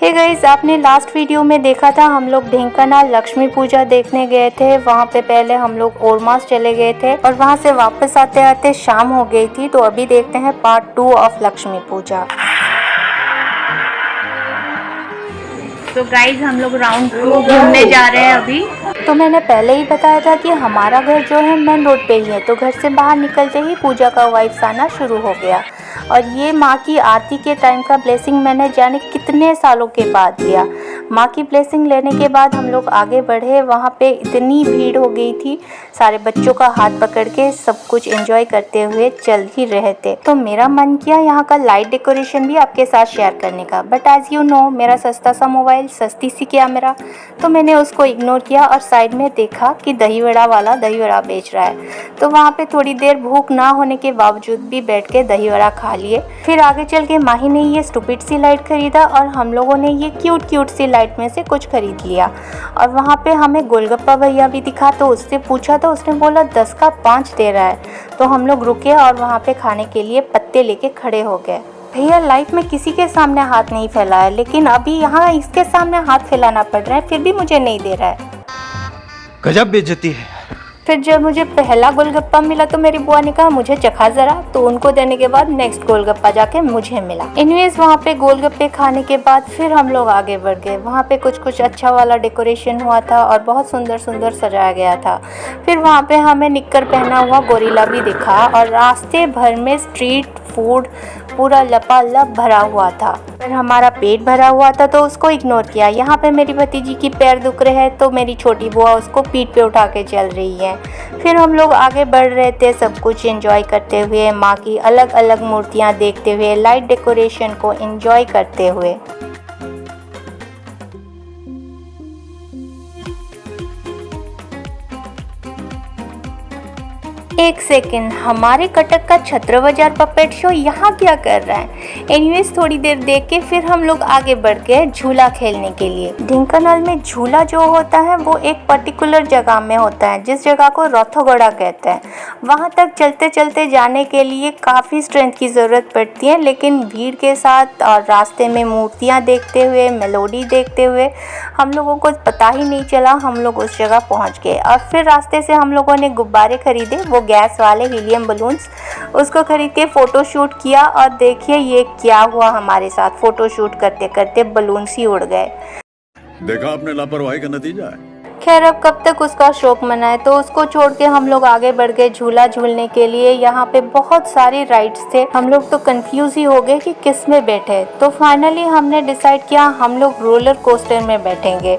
Hey guys, आपने last video में देखा था हम लोग ढेंकानाल लक्ष्मी पूजा देखने गए थे। वहाँ पे पहले हम लोग ओरमास चले गए थे और वहाँ से वापस आते आते शाम हो गई थी। तो अभी देखते हैं पार्ट 2 ऑफ लक्ष्मी पूजा। तो गाइस, हम लोग राउंड 2 घूमने जा रहे हैं अभी। तो मैंने पहले ही बताया था कि हमारा घर जो है मेन रोड पे ही है, तो घर से बाहर निकलते ही पूजा का वाइब्स आना शुरू हो गया। और ये माँ की आरती के टाइम का ब्लेसिंग मैंने जाने कितने सालों के बाद लिया। माँ की ब्लेसिंग लेने के बाद हम लोग आगे बढ़े। वहाँ पे इतनी भीड़ हो गई थी, सारे बच्चों का हाथ पकड़ के सब कुछ एंजॉय करते हुए चल ही रहे थे। तो मेरा मन किया यहाँ का लाइट डेकोरेशन भी आपके साथ शेयर करने का, बट एज यू नो मेरा सस्ता सा मोबाइल, सस्ती सी कैमरा, तो मैंने उसको इग्नोर किया और साइड में देखा कि दही वड़ा वाला दही वड़ा बेच रहा है। तो वहाँ पे थोड़ी देर भूख ना होने के बावजूद भी बैठ के दही वड़ा खा लिए। फिर आगे चल के माही ने ये स्टूपिड सी लाइट खरीदा और हम लोगों ने ये क्यूट सी लाइट में से कुछ खरीद लिया। और वहाँ पे हमें गोलगप्पा भैया भी दिखा, तो उससे पूछा तो उसने बोला 10 का 5 दे रहा है। तो हम लोग रुके और वहाँ पे खाने के लिए पत्ते लेके खड़े हो गए। भैया लाइफ में किसी के सामने हाथ नहीं फैलाया, लेकिन अभी यहाँ इसके सामने हाथ फैलाना पड़ रहा है, फिर भी मुझे नहीं दे रहा है। गजब बेइज्जती है। फिर जब मुझे पहला गोलगप्पा मिला तो मेरी बुआ ने कहा मुझे चखा ज़रा, तो उनको देने के बाद नेक्स्ट गोलगप्पा जाके मुझे मिला। एनीवेज वहाँ पे गोलगप्पे खाने के बाद फिर हम लोग आगे बढ़ गए। वहाँ पे कुछ अच्छा वाला डेकोरेशन हुआ था और बहुत सुंदर सजाया गया था। फिर वहाँ पे हमें निक्कर पहना हुआ गोरिल्ला भी दिखा और रास्ते भर में स्ट्रीट फूड पूरा लपालप भरा हुआ था। पर हमारा पेट भरा हुआ था तो उसको इग्नोर किया। यहाँ पे मेरी भतीजी की पैर दुख रहे हैं तो मेरी छोटी बुआ उसको पीठ पे उठा के चल रही है। फिर हम लोग आगे बढ़ रहे थे, सब कुछ एंजॉय करते हुए, माँ की अलग अलग मूर्तियाँ देखते हुए, लाइट डेकोरेशन को एंजॉय करते हुए। एक सेकेंड, हमारे कटक का छत्र बाजार पपेट शो यहाँ क्या कर रहा है? एनीवेज थोड़ी देर देख के फिर हम लोग आगे बढ़ गए झूला खेलने के लिए। ढेंकानाल में झूला जो होता है वो एक पर्टिकुलर जगह में होता है, जिस जगह को रथोगड़ा कहते हैं। वहाँ तक चलते चलते जाने के लिए काफ़ी स्ट्रेंथ की ज़रूरत पड़ती है, लेकिन भीड़ के साथ और रास्ते में मूर्तियाँ देखते हुए, मेलोडी देखते हुए हम लोगों को पता ही नहीं चला हम लोग उस जगह पहुँच गए। और फिर रास्ते से हम लोगों ने गुब्बारे खरीदे, वो गैस वाले हीलियम बलून्स, उसको खरीद के फ़ोटो शूट किया। और देखिए ये क्या हुआ हमारे साथ, फ़ोटो शूट करते करते बलून्स ही उड़ गए। देखा आपने लापरवाही का नतीजा है। खैर अब कब तक उसका शौक मनाए, तो उसको छोड़ के हम लोग आगे बढ़ गए झूला झूलने के लिए। यहाँ पे बहुत सारी राइड्स थे, हम लोग तो कंफ्यूज ही हो गए कि किस में बैठे। तो फाइनली हमने डिसाइड किया हम लोग रोलर कोस्टर में बैठेंगे।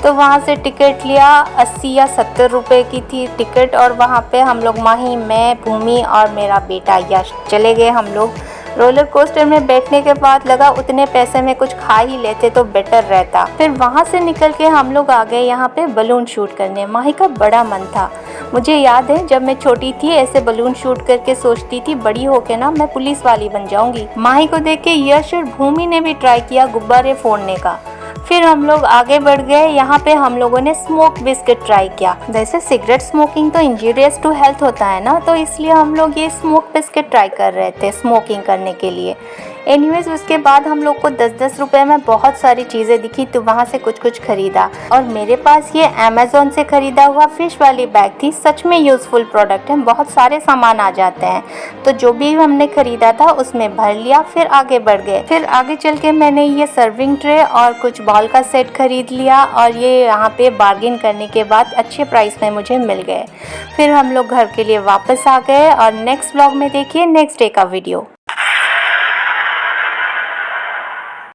तो वहाँ से टिकट लिया, 80 या 70 रुपए की थी टिकट। और वहाँ पे हम लोग माही, मैं, भूमि और मेरा बेटा यश चले गए हम लोग। रोलर कोस्टर में बैठने के बाद लगा उतने पैसे में कुछ खा ही लेते तो बेटर रहता। फिर वहाँ से निकल के हम लोग आ गए यहाँ पे बलून शूट करने। माही का बड़ा मन था। मुझे याद है जब मैं छोटी थी ऐसे बलून शूट करके सोचती थी बड़ी होके ना मैं पुलिस वाली बन जाऊंगी। माही को देख के यश और भूमि ने भी ट्राई किया गुब्बारे फोड़ने का। फिर हम लोग आगे बढ़ गए। यहाँ पे हम लोगों ने स्मोक बिस्किट ट्राई किया। वैसे सिगरेट स्मोकिंग तो इंजीरियस टू हेल्थ होता है ना, तो इसलिए हम लोग ये स्मोक बिस्किट ट्राई कर रहे थे स्मोकिंग करने के लिए। एनीवेज उसके बाद हम लोग को 10-10 रुपए में बहुत सारी चीज़ें दिखी, तो वहाँ से कुछ खरीदा। और मेरे पास ये अमेज़ॉन से ख़रीदा हुआ फ़िश वाली बैग थी। सच में यूज़फुल प्रोडक्ट है, बहुत सारे सामान आ जाते हैं। तो जो भी हमने ख़रीदा था उसमें भर लिया, फिर आगे बढ़ गए। फिर आगे चल के मैंने ये सर्विंग ट्रे और कुछ बॉल का सेट खरीद लिया और ये यहाँ पे बार्गेन करने के बाद अच्छे प्राइस में मुझे मिल गए। फिर हम लोग घर के लिए वापस आ गए और नेक्स्ट व्लॉग में देखिए नेक्स्ट डे का वीडियो।